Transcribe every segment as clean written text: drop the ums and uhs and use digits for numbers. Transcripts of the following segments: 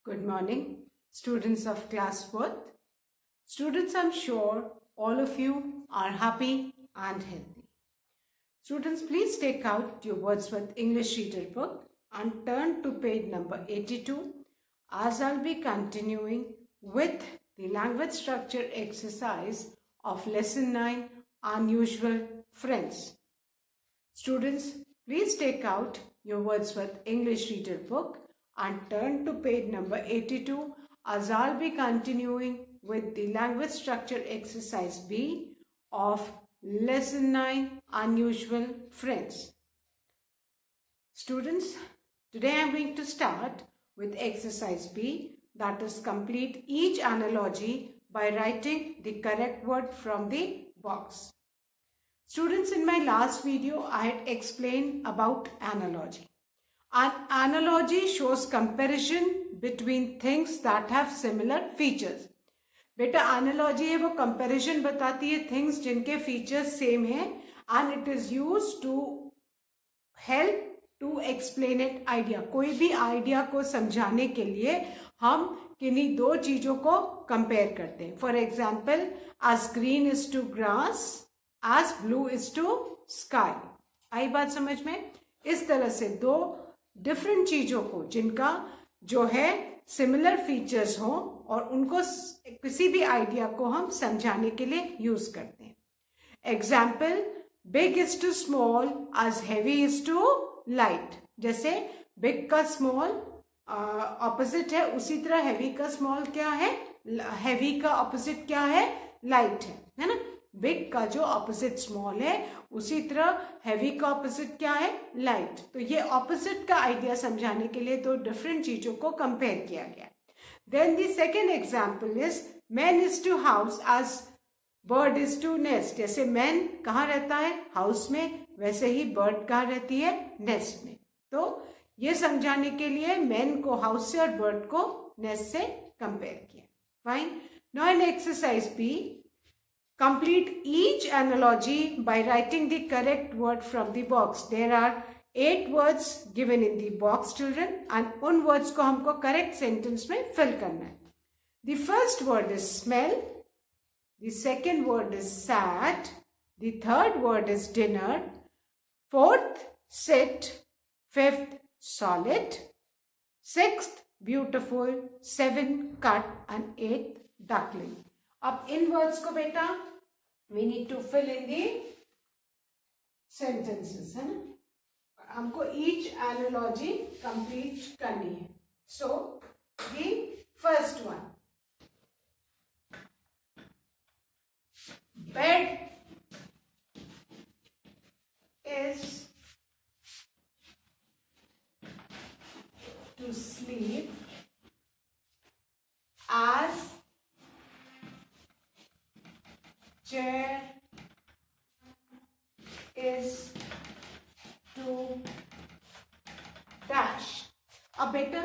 Good morning, students of class 4th. Students, I'm sure all of you are happy and healthy. Students, please take out your Wordsworth English Reader book and turn to page number 82 as I'll be continuing with the language structure exercise of lesson 9, Unusual Friends. Students, please take out your Wordsworth English Reader book and turn to page number 82 as I'll be continuing with the language structure exercise B of lesson 9, Unusual Friends. Students, today I'm going to start with exercise B, that is complete each analogy by writing the correct word from the box. Students, in my last video I had explained about analogy. An analogy shows comparison between things that have similar features. बेटा analogy है वो comparison बताती है things जिनके features same हैं and it is used to help to explain it idea. कोई भी idea को समझाने के लिए हम किन्हीं दो चीजों को compare करते हैं. For example, as green is to grass, as blue is to sky. आई बात समझ में? इस तरह से दो डिफरेंट चीजों को जिनका जो है सिमिलर फीचर्स हो और उनको किसी भी आइडिया को हम समझाने के लिए यूज करते हैं. Example, big is to small as heavy is to light. जैसे बिग का स्मॉल ऑपोजिट है, उसी तरह हैवी का स्मॉल क्या है, हैवी का ऑपोजिट क्या है, लाइट है ना. बिग का जो ऑपोजिट स्मॉल है उसी तरह हैवी का ऑपोजिट क्या है, लाइट. तो ये ऑपोजिट का आइडिया समझाने के लिए दो डिफरेंट चीजों को कंपेयर किया गया. Then the second example is man is to house as bird is to nest. जैसे मैन कहाँ रहता है, हाउस में, वैसे ही बर्ड कहाँ रहती है, नेस्ट में. तो ये समझाने के लिए मैन को हाउस से और बर्ड को नेस्ट से कंपेयर किया. Fine. Now in exercise B, complete each analogy by writing the correct word from the box. There are 8 words given in the box, children, and उन words को हमको correct sentence में fill करना है. The first word is smell. The second word is sad. The third word is dinner. Fourth, sit. Fifth, solid. Sixth, beautiful. 7, cut. And 8, duckling. अब इन words को बेटा we need to fill in the sentences, है ना. हमको each analogy complete करनी है. So the first one, bed is to sleep as chair is to dash. अब बेटा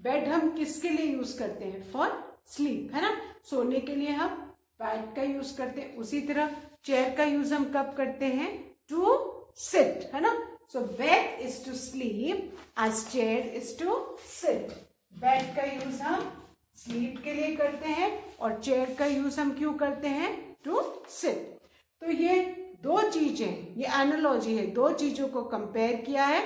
बेड हम किसके लिए यूज करते हैं, फॉर स्लीप, है ना. सोने के लिए हम बेड का यूज करते हैं. उसी तरह चेयर का यूज हम कब करते हैं, टू सिट, है ना. So bed is to sleep as chair is to sit. Bed का यूज हम स्लीप के लिए करते हैं और चेयर का यूज हम क्यों करते हैं, टू सिट. तो ये दो चीजें, ये एनालॉजी है, दो चीजों को कंपेयर किया है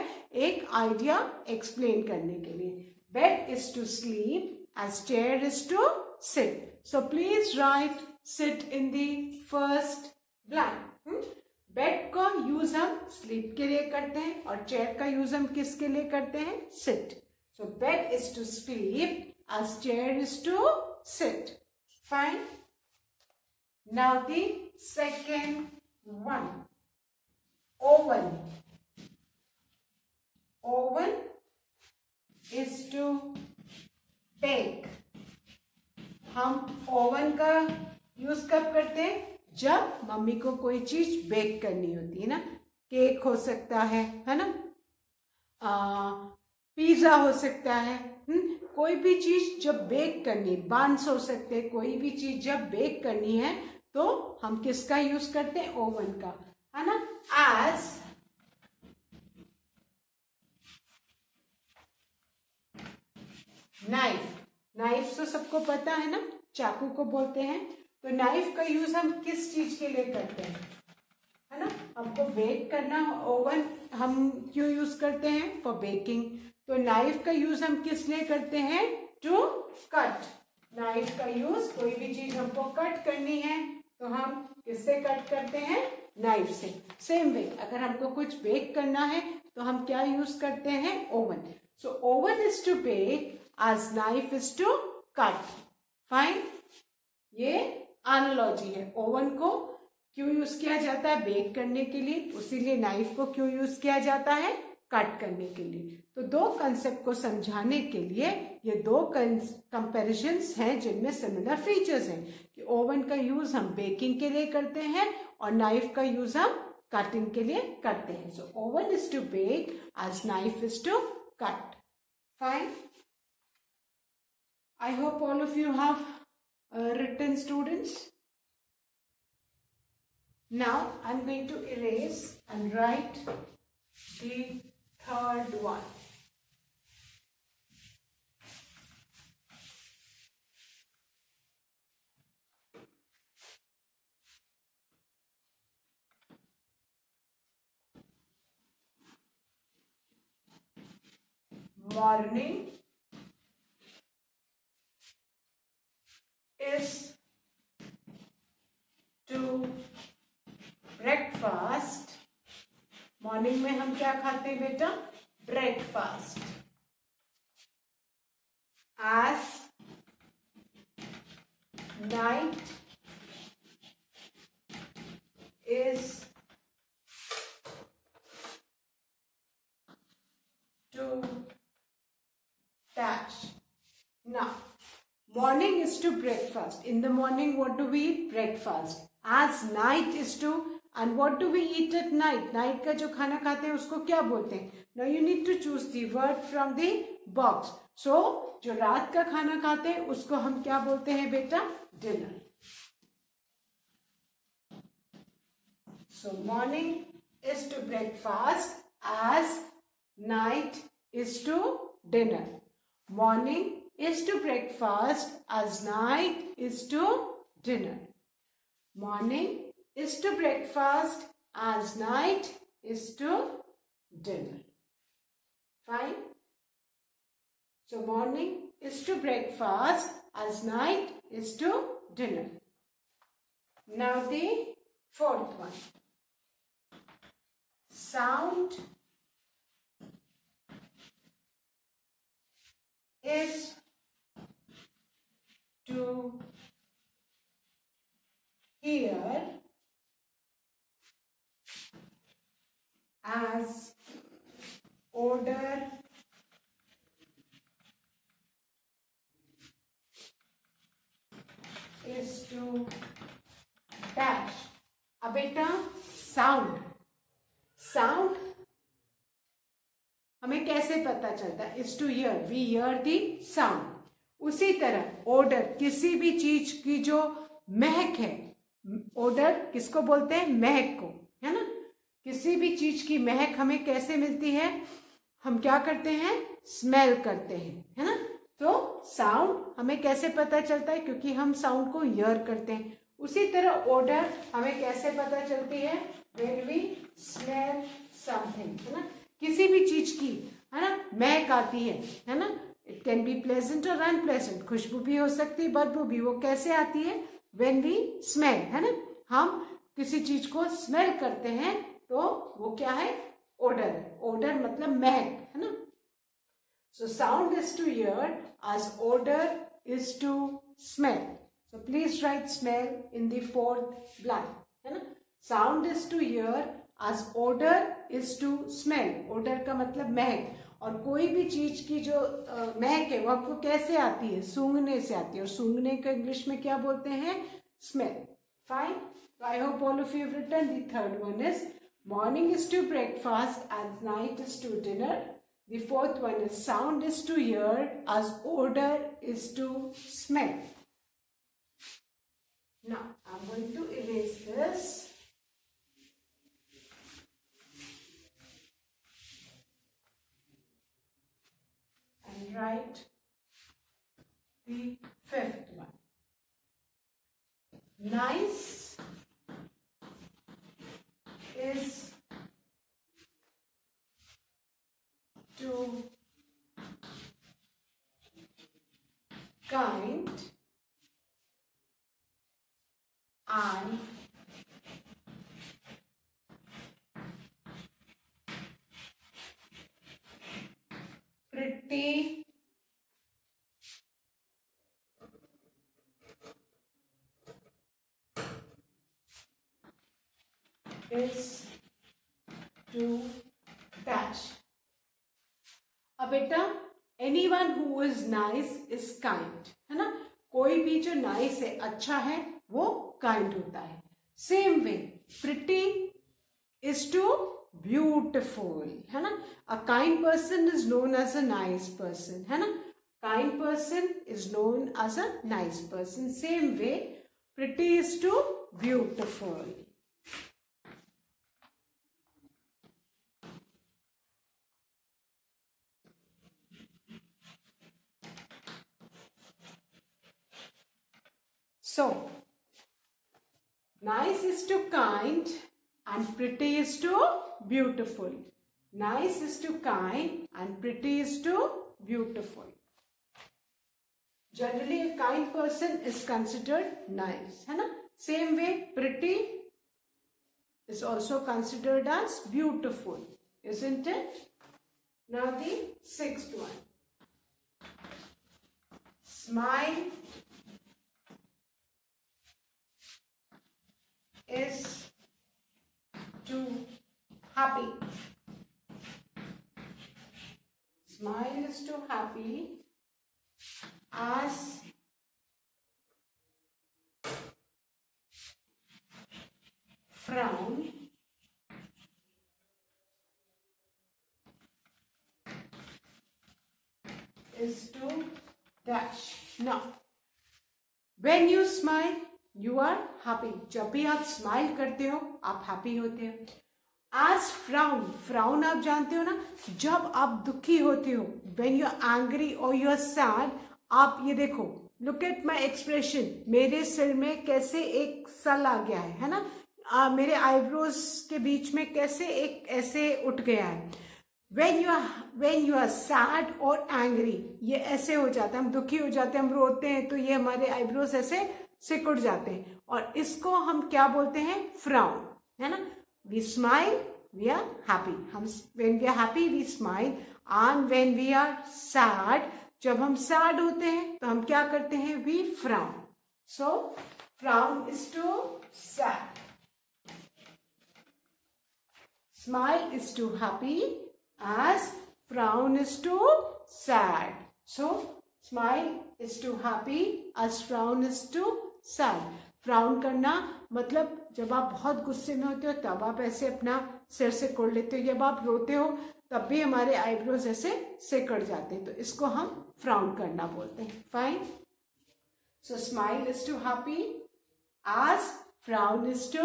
एक आइडिया एक्सप्लेन करने के लिए. Bed is to sleep as chair is to sit. So please write sit in the first blank. Bed का यूज हम स्लीप के लिए करते हैं और चेयर का यूज हम किसके लिए करते हैं, sit. So bed is to sleep as chair is to sit. Fine. Now the second one, oven. Oven is to bake. हम ओवन का यूज कब करते हैं, जब मम्मी को कोई चीज बेक करनी होती है ना. केक हो सकता है ना, पिज्जा हो सकता है. कोई भी चीज जब बेक करनी, बांस हो सकते हैं, कोई भी चीज जब बेक करनी है तो हम किसका यूज करते हैं, ओवन का, है ना. As knife. नाइफ तो सबको पता है ना, चाकू को बोलते हैं। तो नाइफ का यूज हम किस चीज के लिए करते हैं, है ना? हमको बेक करना, ओवन हम क्यों यूज करते हैं? For baking. तो नाइफ का यूज हम किस लिए करते हैं? To cut. नाइफ का यूज, कोई भी चीज हमको कट करनी है तो हम किससे कट करते हैं? नाइफ से। सेम वे अगर हमको कुछ बेक करना है तो हम क्या यूज करते हैं? Oven. So oven is to bake as knife is to cut. Fine. ये एनालॉजी है। ओवन को क्यों यूज किया जाता है? बेक करने के लिए। उसीलिए नाइफ को क्यों यूज किया जाता है? कट करने के लिए। तो दो कंसेप्ट को समझाने के लिए ये दो कंपैरिजन्स हैं जिनमें सिमिलर फीचर्स हैं कि ओवन का यूज हम बेकिंग के लिए करते हैं और नाइफ का यूज हम कटिंग के लिए करते हैं। So oven is to bake as knife is to cut. Fine. I hope all of you have written, students. Now I'm going to erase and write the third one. Morning is to breakfast. Morning में हम क्या खाते हैं बेटा? Breakfast. as night is to dash. Now morning is to breakfast. In the morning what do we eat? Breakfast. As night is to, and what do we eat at night? Night का जो खाना खाते हैं उसको क्या बोलते हैं? Now you need to choose the word from the box. So जो रात का खाना खाते हैं उसको हम क्या बोलते हैं बेटा? Dinner. So morning is to breakfast as night is to dinner. Morning is to breakfast as night is to dinner. Morning is to breakfast as night is to dinner. Fine. So morning is to breakfast as night is to dinner. Now the fourth one. Sound is to hear as odor is to dash. अब बेटा sound हमें कैसे पता चलता है? Is to hear, we hear the sound. उसी तरह order, किसी भी चीज की जो महक है, ओडर किसको बोलते हैं? महक को, है ना? किसी भी चीज की महक हमें कैसे मिलती है? हम क्या करते हैं? स्मेल करते हैं, है ना? तो साउंड हमें कैसे पता चलता है? क्योंकि हम साउंड को हियर करते हैं। उसी तरह ओडर हमें कैसे पता चलती है? व्हेन वी स्मेल समथिंग, है ना? किसी भी चीज की, है ना, महक आती है ना? इट कैन बी प्लेजेंट और अनप्लेजेंट, खुशबू भी हो सकती है, बदबू भी। वो कैसे आती है? व्हेन वी स्मेल, है ना? हम किसी चीज को स्मेल करते हैं तो वो क्या है? ओडर। ओडर मतलब महक, है ना? So sound is to hear as odor is to smell. So please write smell in the fourth line, है ना? Sound is to hear as odor is to smell. Odor का मतलब महक, और कोई भी चीज की जो महक है वो आपको कैसे आती है? सूंघने से आती है, और सूंघने का इंग्लिश में क्या बोलते हैं? Smell. Fine. So I hope all of you have written. The third one is morning is to breakfast as night is to dinner. The fourth one is sound is to hear as odor is to smell. Now I'm going to erase this. And write The fifth one. Nice is to kind and pretty is to dash. अब बेटा anyone who is nice is kind, है ना. कोई भी जो nice है, अच्छा है, वो kind होता है. Same way, pretty is to beautiful, है ना. A kind person is known as a nice person, है ना. Kind person is known as a nice person. Same way, pretty is to beautiful. So, nice is to kind and pretty is to beautiful. Nice is to kind and pretty is to beautiful. Generally, a kind person is considered nice, है ना. Same way, pretty is also considered as beautiful, isn't it? Now the sixth one. Smile is to happy. Smile is to happy as frown is to dash. Now, when you smile, you are happy. जब भी आप smile करते हो, आप happy होते हो. As frown, frown आप जानते हो ना, जब आप दुखी होते हो, when you are angry or you are sad, आप ये देखो, look at my expression, मेरे सिर में कैसे एक सल आ गया है ना. मेरे आईब्रोज के बीच में कैसे एक ऐसे उठ गया है. when you are sad or angry, ये ऐसे हो जाता है, हम दुखी हो जाते हैं, हम रोते हैं, तो ये हमारे आईब्रोज ऐसे सिकुड़ जाते हैं, और इसको हम क्या बोलते हैं, फ्राउन, है ना. We smile, we are happy. When we are happy, we smile, and when we are sad, जब हम sad होते हैं तो हम क्या करते हैं, we frown. So frown is to sad. Smile is to happy, as frown is to sad. So smile is to happy, as frown is to sad. Frown करना मतलब जब आप बहुत गुस्से में होते हो तब आप ऐसे अपना सिर से कोड़ लेते हो, जब आप रोते हो तब भी हमारे आईब्रोज ऐसे सिकुड़ जाते हैं, तो इसको हम फ्राउन करना बोलते हैं. Fine. So smile is to happy, as frown is to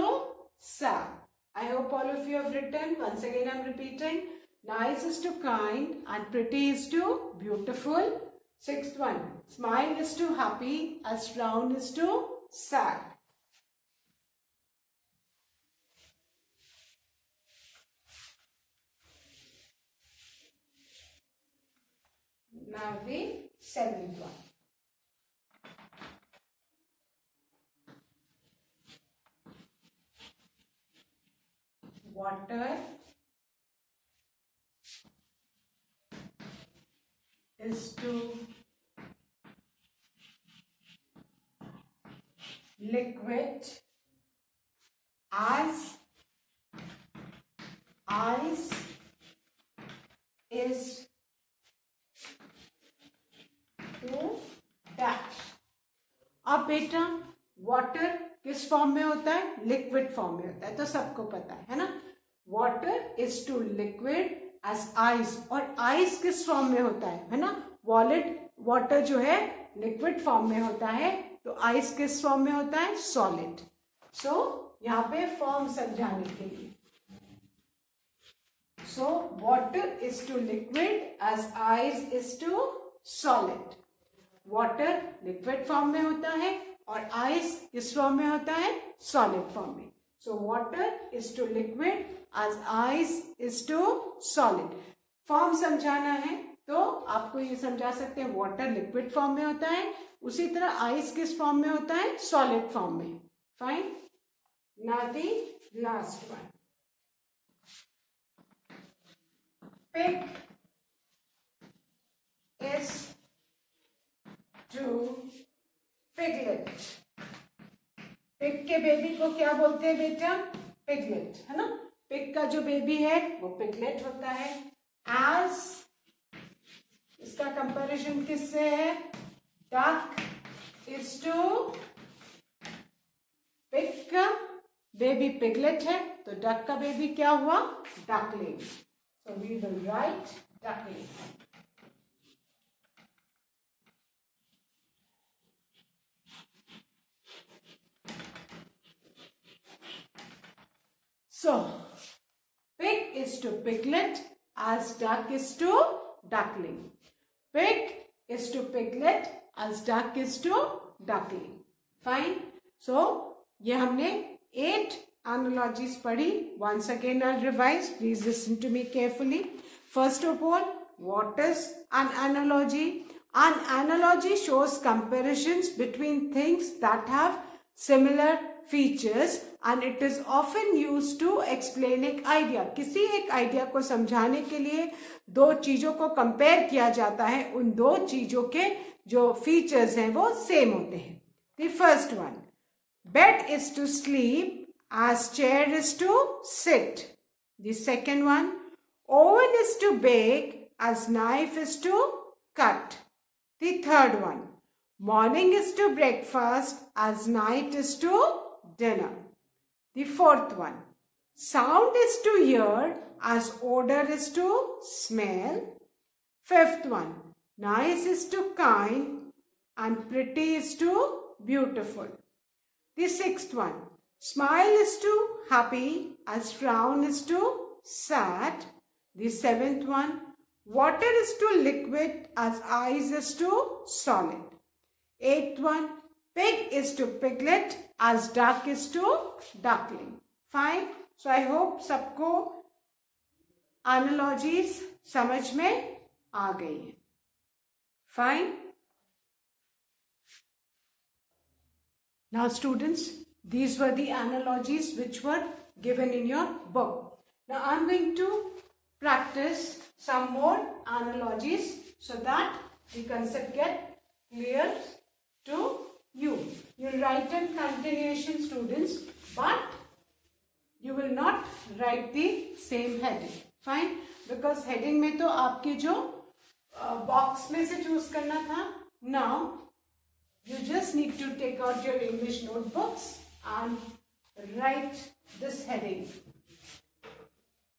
sad. I hope all of you have written. Once again I'm repeating. Nice is to kind and pretty is to beautiful. Sixth one. Smile is to happy, as frown is to sad. Now the seventh one. Water is to liquid as ice is to dash. अब बेटा water किस form में होता है, liquid form में होता है, तो सबको पता है ना. Water is to liquid as ice, और आइस किस फॉर्म में होता है ना. वाटर जो है लिक्विड फॉर्म में होता है, तो आइस किस फॉर्म में होता है, सॉलिड. सो यहाँ पे फॉर्म समझाने के लिए, so water is to liquid as ice is to solid. Water liquid form में होता है और आइस किस फॉर्म में होता है? सॉलिड फॉर्म में. So water is to liquid as ice is to solid. Form समझाना है तो आपको ये समझा सकते हैं, वाटर लिक्विड फॉर्म में होता है, उसी तरह आइस किस फॉर्म में होता है? सॉलिड फॉर्म में. Fine. Now the last one. Pig is to piglet. Pig के बेबी को क्या बोलते हैं बेटा? पिगलेट, है ना. पिग का जो बेबी है वो पिगलेट होता है. एज इसका कंपैरिजन किससे है? डक इज टू पिग का बेबी पिगलेट है तो डक का बेबी क्या हुआ? Duckling. So we will write duckling. So, pig is to piglet as duck is to duckling. Pig is to piglet as duck is to duckling. Fine. So, ये हमने 8 analogies पढ़ी. Once again I'll revise. Please listen to me carefully. First of all, what is an analogy? An analogy shows comparisons between things that have similar features and it is often used to explain एक idea. किसी एक idea को समझाने के लिए दो चीजों को compare किया जाता है. उन दो चीजों के जो features हैं वो same होते हैं. The first one, bed is to sleep as chair is to sit. The second one, oven is to bake as knife is to cut. The third one, morning is to breakfast as night is to dinner. The fourth one, sound is to hear as odor is to smell. Fifth one, nice is to kind and pretty is to beautiful. The sixth one, smile is to happy as frown is to sad. The seventh one, water is to liquid as ice is to solid. Eighth one, pig is to piglet as duck is to duckling. Fine. So I hope सबको analogies समझ में आ गई है. Fine. Now students, these were the analogies which were given in your book. Now I am going to practice some more analogies so that the concept get clear to you. You will write in continuation students, but you will not write the same heading. Fine. Because heading में तो आपके जो box में से choose करना था. Now you just need to take out your English notebooks and write this heading.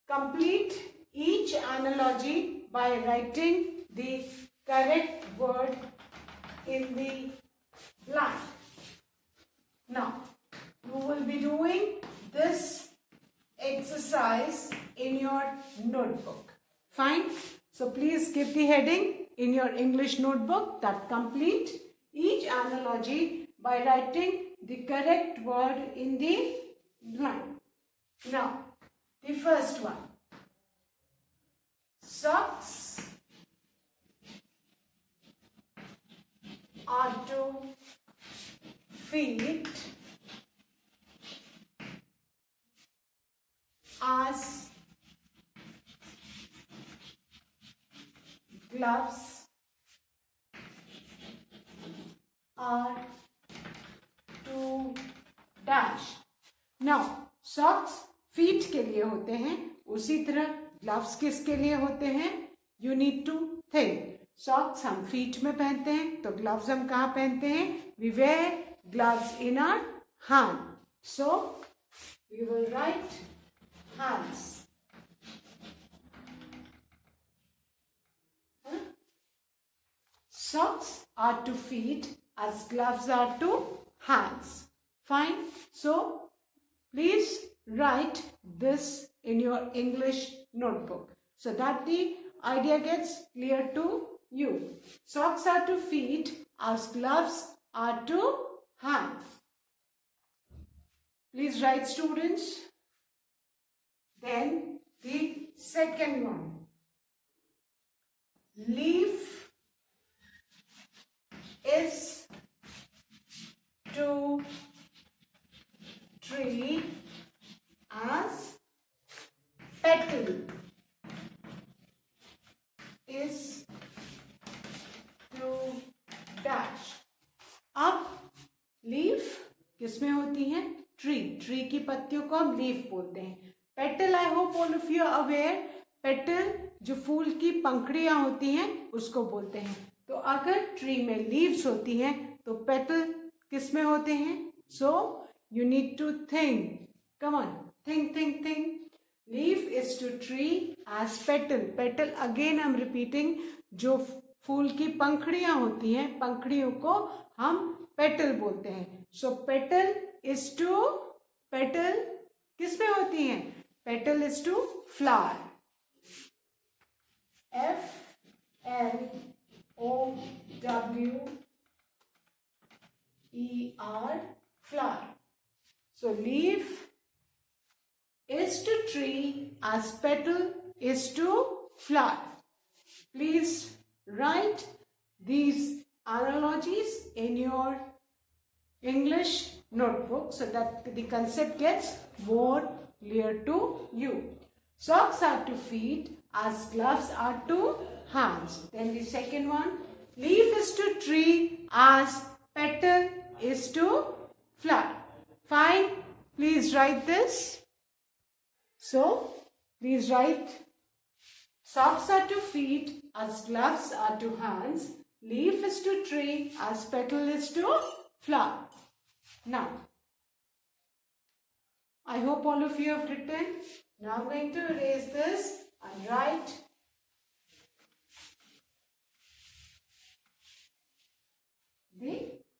Complete each analogy by writing the correct word in the blank. Now, you will be doing this exercise in your notebook. Fine. So, please give the heading in your English notebook that complete each analogy by writing the correct word in the blank. Now, the first one. Socks are to feet as gloves are to dash. Now, socks feet के लिए होते हैं, उसी तरह gloves किसके लिए होते हैं? You need to think. Socks हम फीट में पहनते हैं तो ग्लव्स हम कहाँ पहनते हैं? We wear gloves in our hand. So we will write hands. Socks are to feet as gloves are to hands. Fine. So please write this in your English notebook so that the idea gets clear to you. Socks are to feet as gloves are to hands. Please write, students. Then the second one. Leaf is to tree as petal is to dash. अब leaf किसमें होती है? Tree. Tree की पत्तियों को हम leaf बोलते हैं. Petal, I hope all of you are aware, petal जो फूल की पंखुड़ियां होती हैं उसको बोलते हैं. तो अगर ट्री में लीव्स होती हैं तो पेटल किसमें होते हैं? So you need to think. Come on, think. Leaf is to tree as petal. Petal again I am repeating, जो फूल की पंखुड़ियां होती हैं, पंखुड़ियों को हम पेटल बोलते हैं. So petal is to, petal किसमें होती हैं? Petal is to flower. FLOWER, flower. So leaf is to tree as petal is to flower. Please write these analogies in your English notebook so that the concept gets more clear to you. Socks are to feet as gloves are to hands. Then the second one, leaf is to tree as petal is to flower. Fine. Please write this. So, please write, socks are to feet as gloves are to hands. Leaf is to tree as petal is to flower. Now, I hope all of you have written. Now I'm going to erase this and write the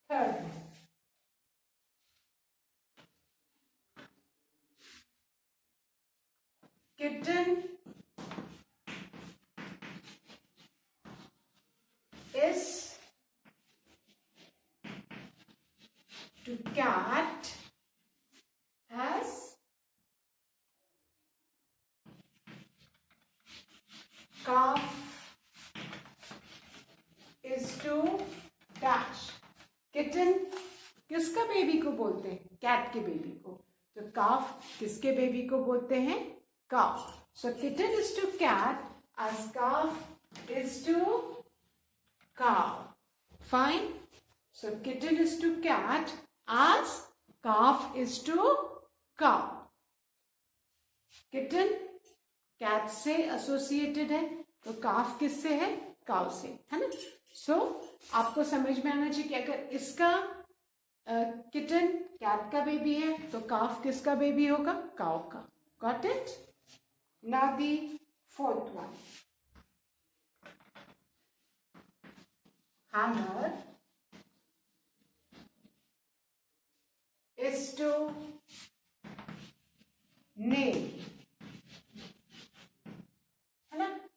third one. Kitten is to cat as calf is to dash. Kitten किसका baby को बोलते हैं? Cat के baby को. तो calf किसके baby को बोलते हैं? Calf. So kitten is to cat as calf is to cow. Fine. So kitten is to cat as calf is to cow. Kitten cat से एसोसिएटेड है तो काफ किससे है? काव से, है ना. सो आपको समझ में आना चाहिए कि अगर इसका किटन कैट का बेबी है तो काफ किसका बेबी होगा? काव का. Got it? Now the fourth one. Hammer is to nail.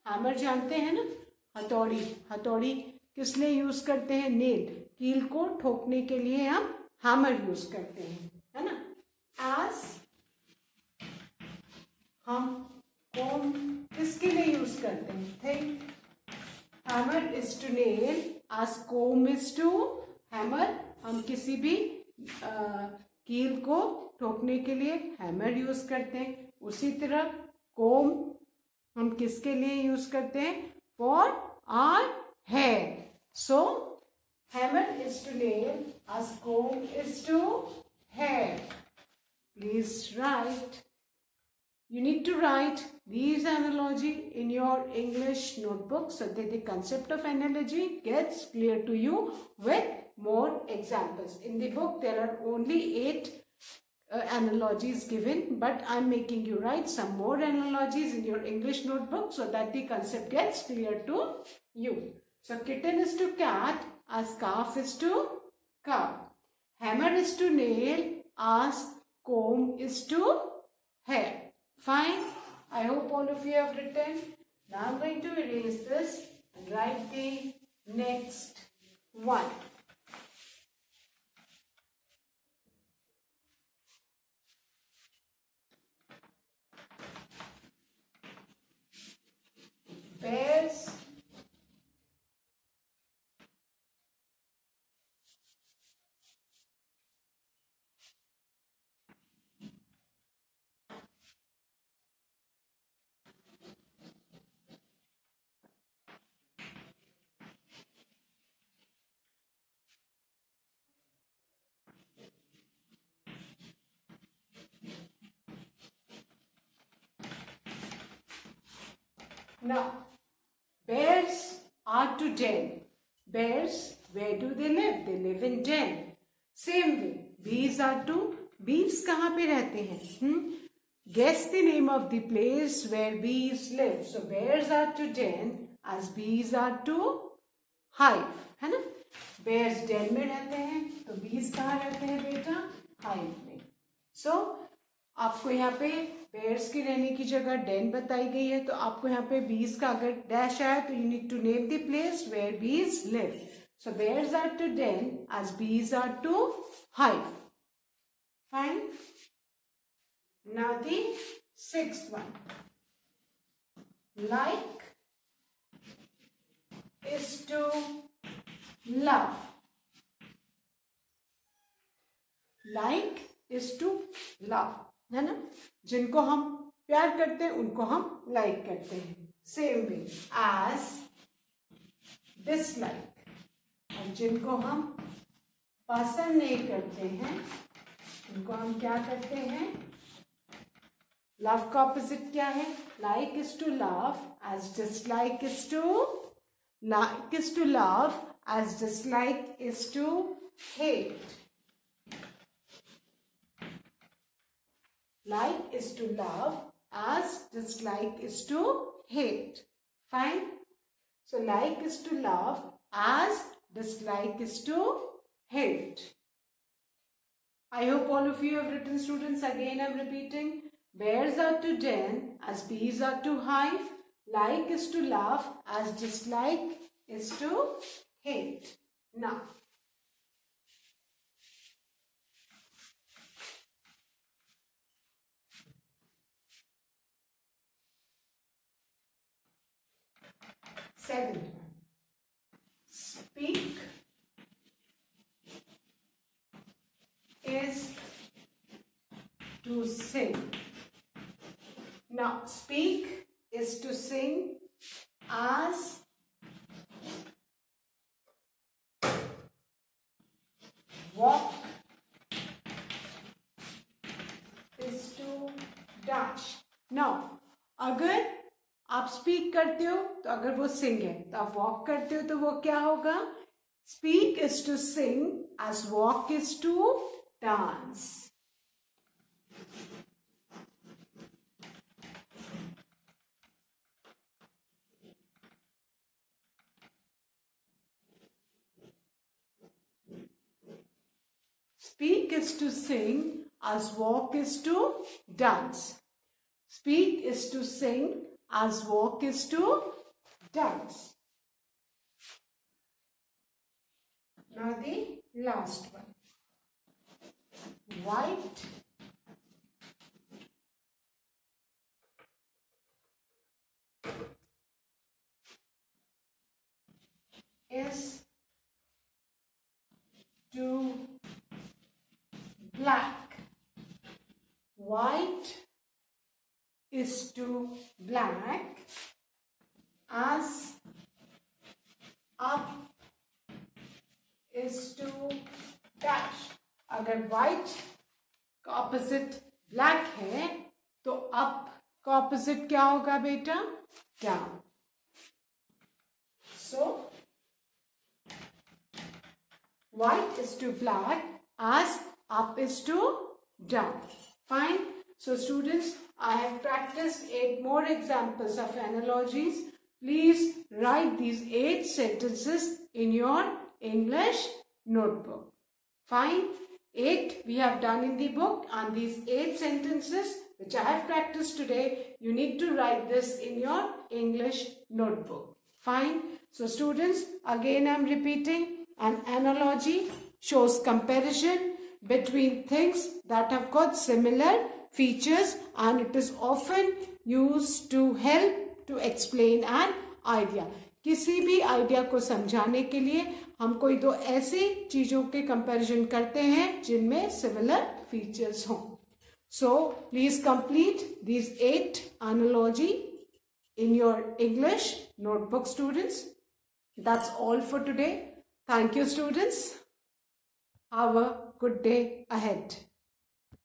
Hammer जानते हैं ना, हथौड़ी. हथौड़ी किस लिए यूज करते हैं? नेल, कील को ठोकने के लिए हम हैमर यूज करते हैं, है ना. एज हम कॉम किसके लिए यूज करते हैं? Think. Hammer is to nail as comb is to hammer. हम किसी भी कील को ठोकने के लिए हैमर यूज करते हैं. उसी तरह कॉम हम किसके लिए यूज करते हैं? For our hair. So hammer is to nail as comb is to hair. Please write. You need to write these analogy in your English notebook so that the concept of analogy gets clear to you with more examples. In the book there are only 8 analogies given, but I'm making you write some more analogies in your English notebook so that the concept gets clear to you. So kitten is to cat as calf is to cow. Hammer is to nail as comb is to hair. Fine. I hope all of you have written. Now I'm going to erase this and write the next 1. Bears Now, bears are to den. Bears, where do they live? They live in den. Same way, bees are to, bees कहाँ पे रहते हैं? Guess the name of the place where bees live. So, bears are to den as bees are to hive. है ना? Bears den में रहते हैं, तो bees कहाँ रहते हैं बेटा? Hive में. So, आपको यहाँ पे बेयर्स की रहने की जगह डेन बताई गई है, तो आपको यहाँ पे बीज का अगर डैश आया तो you need to name the place where bees live. So bears are to den as bees are to hive. Fine. Now the sixth one. Like is to love. Like is to love, है ना? जिनको हम प्यार करते हैं उनको हम like करते हैं. Same way as dislike. और जिनको हम पसंद नहीं करते हैं उनको हम क्या करते हैं? लव का ऑपोजिट क्या है? Like is to love as dislike is to like is to love as dislike is to hate. Like is to love as dislike is to hate. Fine. So like is to love as dislike is to hate. I hope all of you have written, students. Again I'm repeating. Bears are to den as bees are to hive. Like is to love as dislike is to hate. Now, seventh one. Speak is to sing. Now, speak is to sing as walk is to dash. Now, अगर आप speak करते हो तो अगर वो सिंग है, तो आप वॉक करते हो तो वो क्या होगा? Speak is to sing as walk is to dance. Speak is to sing as walk is to dance. Speak is to sing as walk is to dance. Now the last one. White is to black. White is to black as up is to dash. अगर white का opposite black है तो up का opposite क्या होगा बेटा? down. So white is to black as up is to down. Fine. So students, I have practiced 8 more examples of analogies. Please write these 8 sentences in your English notebook. Fine. 8 we have done in the book, and these 8 sentences which I have practiced today, you need to write this in your English notebook. Fine. So students, again I am repeating. An analogy shows comparison between things that have got similar features and it is often used to help to explain an idea. किसी भी idea को समझाने के लिए हम कोई दो ऐसी चीजों के कंपैरिजन करते हैं जिनमें सिमिलर फीचर्स हों. So please complete these 8 analogy in your English notebook, students. That's all for today. Thank you, students. Have a good day ahead.